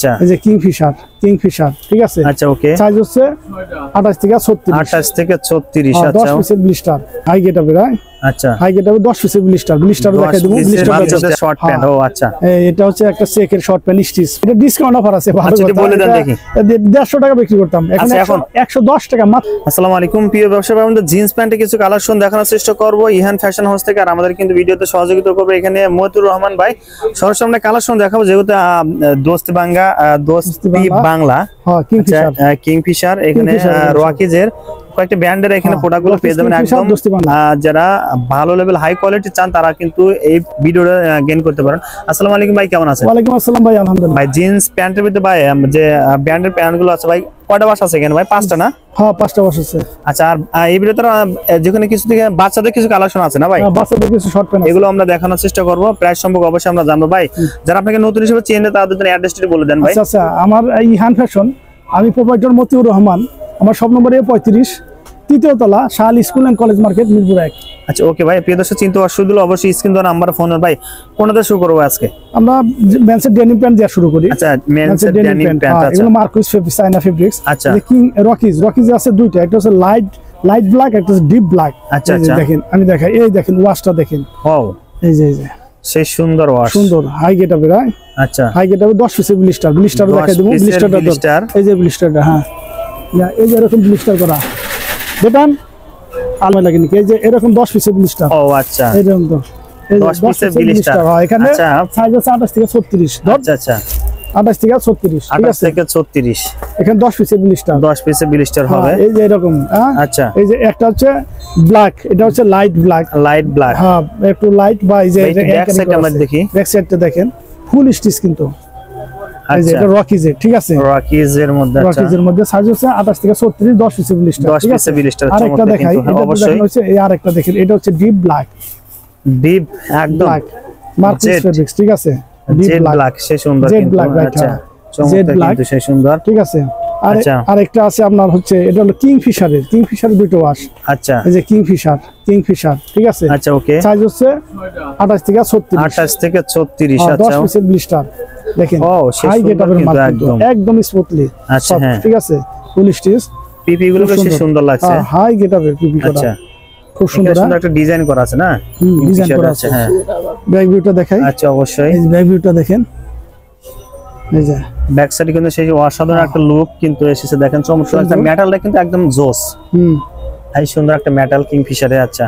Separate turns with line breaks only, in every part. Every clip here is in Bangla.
আচ্ছা
এই যে কিংফিশার ঠিক আছে।
আচ্ছা ওকে,
সাইজ হচ্ছে 28 থেকে 36,
28 থেকে 36। আচ্ছা
10 পিসের ব্লিস্টার, হাই গেটআপ এর।
আচ্ছা
হাই গেটআপ 10 পিসের ব্লিস্টার দেখাই দেব।
Blister short pant. ও আচ্ছা,
এটা হচ্ছে একটা চেকের শর্ট প্যান্ট স্টিচ, এটা ডিসকাউন্ট অফার আছে। ভালো
কথা বলে দেন দেখি।
150 টাকা বিক্রি করতাম, এখন 110 টাকা মাত্র।
আসসালামু আলাইকুম প্রিয় ব্যবসায়ী ভাই, আমরা জিন্স প্যান্টে কিছু কালেকশন দেখানোর চেষ্টা করব ইহান ফ্যাশন হাউস থেকে। আর আমাদের কিন্তু ভিডিওতে সহযোগিতা করবে এখানে মতিউর রহমান ভাই। সবার সামনে কালেকশন দেখাবো, যেহেতু দোস্তি বাংলা কিংফিশার, এখানে রকিজের কয়েকটা ব্র্যান্ডের এখানে প্রোডাক্টগুলো পেয়ে যাবেন একদম। যারা ভালো লেভেল হাই কোয়ালিটি চান তারা কিন্তু এই ভিডিওটা গেইন করতে পারেন। আসসালামু আলাইকুম ভাই, কেমন আছেন?
ওয়ালাইকুম আসসালাম ভাই, আলহামদুলিল্লাহ।
ভাই জিন্স প্যান্টের ভিতরে ভাই যে ব্র্যান্ডের প্যান্টগুলো আছে ভাই, কয়টা বাস আছে এখানে ভাই? 5টা না?
হ্যাঁ 5টা বাস আছে।
আচ্ছা, আর এই ভিডিওতে যেখানে কিছু থেকে বাচ্চাদের কিছু কালেকশন আছে না ভাই?
বাচ্চাদের কিছু শর্ট প্যান্ট,
এগুলো আমরা দেখানোর চেষ্টা করব। প্রাইস সম্পর্কে অবশ্যই আমরা জানবো ভাই। যারা আপনাকে নতুন হিসেবে চেনে তাদের জন্য অ্যাড্রেসটি বলে দেন ভাই।
আচ্ছা, আমার ইহান ফ্যাশন, আমি প্রোপাইটর মতিউর রহমান। আমার সব নম্বর 35, 3য় তলা, শাল school and college market, Mirpur 1।
আচ্ছা ওকে ভাই, প্রিয় দর্শক চিন্তা অসুবিধা হলে অবশ্যই স্ক্রিন দেওয়া নাম্বার ফোন ভাই। কোনটা শুরু করব আজকে?
আমরা মেন্সের ডেনিম প্যান্ট দিয়ে শুরু করি।
আচ্ছা মেন্সের ডেনিম প্যান্ট। আচ্ছা
এগুলো মার্কুইস ফেব্রিক্স, চায়না ফেব্রিক্স।
আচ্ছা
কিং রকিজ আছে দুইটা, একটা হচ্ছে লাইট ব্ল্যাক, একটা হচ্ছে ডিপ ব্ল্যাক।
আচ্ছা আচ্ছা,
দেখেন আমি দেখাই, এই দেখেন ওয়াশটা দেখেন।
ও
এই যে
সেই সুন্দর ওয়াশ,
সুন্দর হাই গেটআপ এর।
আচ্ছা
হাই গেটআপ 10 পিসের ব্লিস্টার দেখাই দেব। ব্লিস্টারটা এই যে ব্লিস্টারটা, হ্যাঁ এই যে এরকম ব্লিস্টার করা দেখেন, আলমা লাগে নাকি? এই যে এরকম 10 পিসের ব্লিস্টার।
ও আচ্ছা,
এরকম তো
10 পিসের ব্লিস্টার।
এখানে সাইজ আছে 28 থেকে 36।
আচ্ছা আচ্ছা,
28 থেকে 36, ঠিক আছে?
28 থেকে 36,
এখানে 10 পিসের ব্লিস্টার,
10 পিসের ব্লিস্টার হবে।
এই যে এরকম।
আচ্ছা,
এই যে একটা হচ্ছে ব্ল্যাক, এটা হচ্ছে লাইট ব্ল্যাক। হ্যাঁ একটু লাইট। বা এই যে
ব্যাক সাইডটা আমরা দেখি,
ব্যাক সাইডটা দেখেন ফুল স্টিচ কিন্তু। এই যে এটা রকিজের, ঠিক আছে?
রকিজের মধ্যে, আচ্ছা
রকিজের মধ্যে সাইজ হচ্ছে 28 থেকে 36, 10 পিসের ব্লিস্টার,
10 পিসের ব্লিস্টার।
আরেকটা দেখাই, এটা অবশ্যই হচ্ছে এই আরেকটা দেখেন, এটা হচ্ছে ডিপ ব্ল্যাক,
একদম
মার্কুইস ফেব্রিক্স, ঠিক আছে?
ডিপ ব্ল্যাক, সেই সুন্দর কিন্তু। আচ্ছা
জেড ব্ল্যাক,
সেই সুন্দর,
ঠিক আছে? আর আরেকটা আছে আপনার হচ্ছে, এটা হলো কিংফিশারের দুটো ওয়াশ।
আচ্ছা
এই যে কিংফিশার, ঠিক আছে?
আচ্ছা ওকে,
সাইজ হচ্ছে 28 থেকে 36,
28 থেকে 36। আচ্ছা
10 পিসের ব্লিস্টার দেখেন।
ও
হাই গেটআপের মাল, একদম স্মুথলি,
আচ্ছা হ্যাঁ,
ঠিক আছে? ফুল স্টিচ,
পিপি গুলো বেশ সুন্দর লাগছে।
হাই গেটআপের পিপি করা,
আচ্ছা
খুব সুন্দর
একটা ডিজাইন করা আছে না?
ডিজাইন করা আছে, হ্যাঁ। ব্যাক ভিউটা দেখাই।
আচ্ছা অবশ্যই,
এই ব্যাক ভিউটা দেখেন। এই যে
ব্যাক সাইডে কিন্তু সেই অসাধারণ একটা লুক কিন্তু এসেছে দেখেন, চমৎকার একটা মেটালটা কিন্তু একদম জোস। এই সুন্দর একটা মেটাল কিংফিশারে। আচ্ছা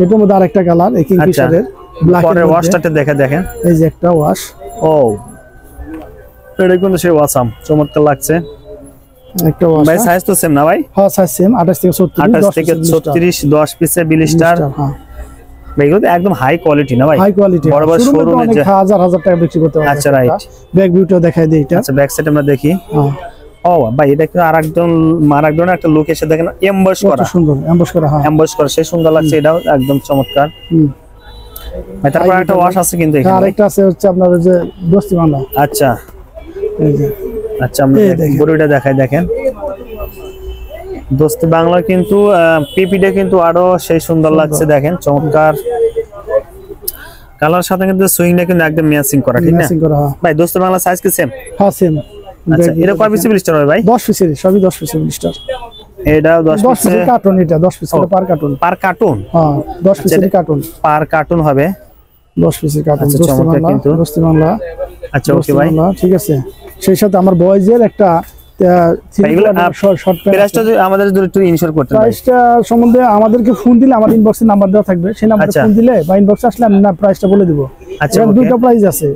এটার মধ্যে আরেকটা কালার, এই কিংফিশারের ব্ল্যাক এর
ওয়াশটাতে দেখেন।
এই যে একটা ওয়াশ,
ও এটা কিন্তু সেই ওয়াসাম, চমৎকার লাগছে
একটা ওয়াশ।
ভাই সাইজ তো সেম না ভাই?
হ্যাঁ সাইজ সেম, 28 থেকে
36, 10 পিসের ব্লিস্টার। হ্যাঁ এগুলো একদম হাই কোয়ালিটি না ভাই? হাই কোয়ালিটি, বড় বড় শোরুমে যে হাজার টাকা বিক্রি করতে পারে। আচ্ছা রাইট,
ব্যাক ভিউটা দেখাই দেই এটা।
আচ্ছা ব্যাক সাইড আমরা দেখি। ও ভাই এটা কি আরেকজন একটা লুক এসে দেখেন, এমবস করা,
সুন্দর এমবস করা। হ্যাঁ
এমবস করা, সেই সুন্দর লাগছে, এটাও একদম চমৎকার। ভাই তারপর একটা ওয়াশ আছে কিন্তু এখানে,
আরেকটা আছে হচ্ছে আপনার যে দোস্তি বাংলা।
আচ্ছা
এই যে,
আচ্ছা আমরা বড়টা দেখাই দেখেন, দোস্তি বাংলা কিন্তু পিপিটা কিন্তু আরো সেই সুন্দর লাগছে দেখেন, চমৎকার কালার সাথে কিন্তু সুইংটা কিন্তু একদম ম্যাচিং করা, ঠিক না ভাই? দোস্তি বাংলা সাইজ কি সেম?
হ্যাঁ সেম।
আচ্ছা এটা কয় পিসের ব্লিস্টার হবে ভাই?
10 পিসের, সবই 10 পিসের ব্লিস্টার।
এটা 10 পিসের
কার্টুন, এটা 10 পিস করে পার কার্টুন।
হ্যাঁ
10 পিসের কার্টুন,
পার কার্টুন হবে
10 পিসের কার্টুন। দোস্তি বাংলা।
আচ্ছা ওকে ভাই,
ঠিক আছে। সেই সাথে আমার বয়েজের একটা প্রাইসটা সম্বন্ধে আমাদেরকে ফোন দিলে, আমার ইনবক্সে নাম্বার দেওয়া থাকবে, সেই নাম্বারে ফোন দিলে বা ইনবক্সে আসলে আমি না প্রাইসটা বলে দিব। আচ্ছা দুটো প্রাইস আছে,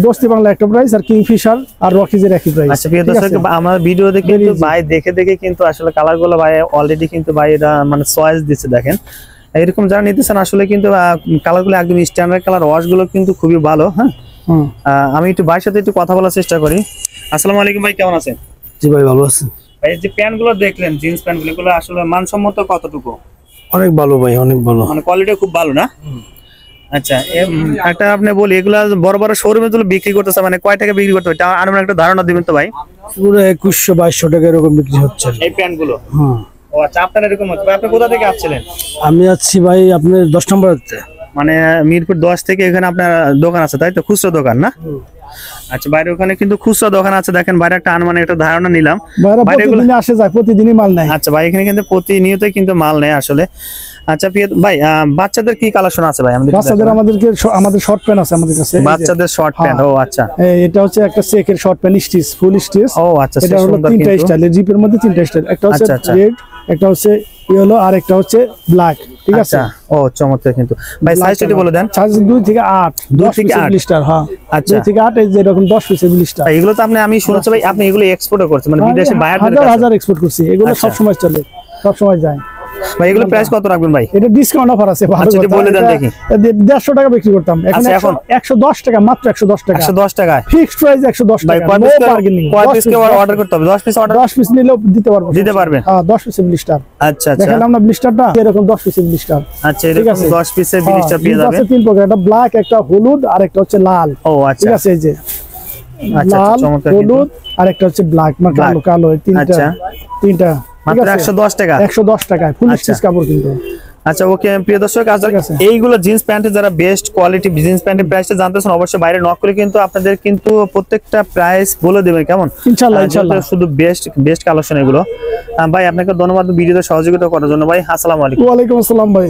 দোস্তি বাংলা একটা প্রাইস, আর কিংফিশার আর রকিজের একই প্রাইস।
আচ্ছা প্রিয় দর্শক, আমার ভিডিওতে কিন্তু ভাই দেখে কিন্তু আসলে কালারগুলো ভাই অলরেডি কিন্তু ভাই এটা মানে চয়েস দিচ্ছে দেখেন। এরকম যারা নিতেছেন আসলে কিন্তু কালারগুলো একদম স্ট্যান্ডার্ড কালার, ওয়াশগুলো কিন্তু খুবই ভালো। হ্যাঁ আমি একটু ভাইয়ের সাথে একটু কথা বলার চেষ্টা করি। আসসালামু আলাইকুম ভাই, কেমন আছেন?
জি ভাই ভালো আছি
ভাই। যে প্যান্টগুলো দেখলেন, জিন্স প্যান্টগুলো আসলে মানসম্মত কতটুকু?
অনেক ভালো ভাই, অনেক ভালো, মানে
কোয়ালিটি খুব ভালো না? আচ্ছা একটা আপনি বলি, এগুলা বড় বড় শোরুমে তো বিক্রি করতেছে, মানে কয় টাকা বিক্রি করতে হয় আর একটা ধারণা দিবেন তো ভাই?
পুরো 2100-2200 টাকা এরকম বিক্রি হচ্ছে
এই প্যান্টগুলো। হ্যাঁ ও আচ্ছা, আপনার এরকম হচ্ছে। আপনি কোথা থেকে আসছিলেন?
আমি আছি ভাই আপনার 10 নম্বরেতে,
মানে মিরপুর 10 থেকে এখানে আপনার দোকান আছে তাই তো? খুচরা দোকান না? আচ্ছা বাইরে ওখানে কিন্তু খুচরা দোকান আছে, দেখেন বাইরে একটা আনুমানিক একটা ধারণা নিলাম।
ভাইরা
বাইরে এগুলো
প্রতিদিন আসে যায়, প্রতিদিনই মাল নেয়।
আচ্ছা ভাই এখানে কিন্তু প্রতিনিয়ত কিন্তু মাল নেয় আসলে। আচ্ছা ভাই বাচ্চাদের কি কালেকশন আছে ভাই?
বাচ্চাদের আমাদের শর্ট প্যান্ট আছে আমাদের কাছে।
বাচ্চাদের শর্ট প্যান্ট, ও আচ্ছা।
এটা হচ্ছে একটা চেকের short pant stitch, full stitch.
ও আচ্ছা,
এটা হলো তিনটা স্টাইল, জিপের মধ্যে তিনটা স্টাইল, একটা হচ্ছে রেড, একটা হচ্ছে ইয়েলো, আর একটা হচ্ছে ব্ল্যাক। ঠিক আছে।
ও চমৎকার কিন্তু ভাই সাইজটা একটু বলে দেন।
সাইজ 2 থেকে 8,
2 থেকে 8
ব্লিস্টার। হ্যাঁ
আচ্ছা
2 থেকে 8 এই যে এরকম 10 পিসের ব্লিস্টার।
এগুলো তো আমি শুনেছি ভাই আপনি এগুলো এক্সপোর্ট করছেন, মানে বিদেশে বায়ারদের কাছে
হাজার এক্সপোর্ট করছি, এগুলো সব সময় চলে, সব সময় যায়।
ভাই এগুলো প্রাইস কত রাখবেন ভাই?
এটা ডিসকাউন্ট অফার আছে, ভালো
আচ্ছা বলে দেন দেখি।
150 টাকা বিক্রি করতাম, এখন 110 টাকা, মাত্র 110 টাকা।
110 টাকায়
ফিক্সড প্রাইস 110 টাকা।
কয় পিস অর্ডার করতে হবে? 10 পিস অর্ডার
10 পিস নিলেও দিতে পারবেন। হ্যাঁ 10 পিসের ব্লিস্টার।
আচ্ছা আচ্ছা
দেখেন আমরা ব্লিস্টারটা এরকম 10 পিসের ব্লিস্টার।
আচ্ছা এরকম 10 পিসের ব্লিস্টার পেয়ে যাবেন।
আছে তিন প্রকার, একটা ব্ল্যাক, একটা হলুদ, আর একটা হচ্ছে লাল।
ও আচ্ছা
ঠিক আছে, এই যে
আচ্ছা
লাল,
চমৎকার
হলুদ, আর একটা হচ্ছে ব্ল্যাক, মানে কালো, এই তিনটা
মাত্র 110 টাকা।
110 টাকায় ফুল স্টিচ কাপড় কিন্তু।
আচ্ছা ওকে প্রিয় দর্শক, এইগুলো জিন্স প্যান্টের যারা বেস্ট কোয়ালিটি জিন্স প্যান্টের প্রাইসটা জানতেছেন অবশ্যই বাইরে নক করে কিন্তু আপনাদের কিন্তু প্রত্যেকটা প্রাইস বলে দেবেন, কেমন?
ইনশাআল্লাহ
শুধু বেস্ট কালেকশন এগুলো। ভাই আপনাকে ধন্যবাদ ভিডিওতে সহযোগিতা করার জন্য ভাই। আসসালামু আলাইকুম।
ওয়া আলাইকুম আসসালাম ভাই।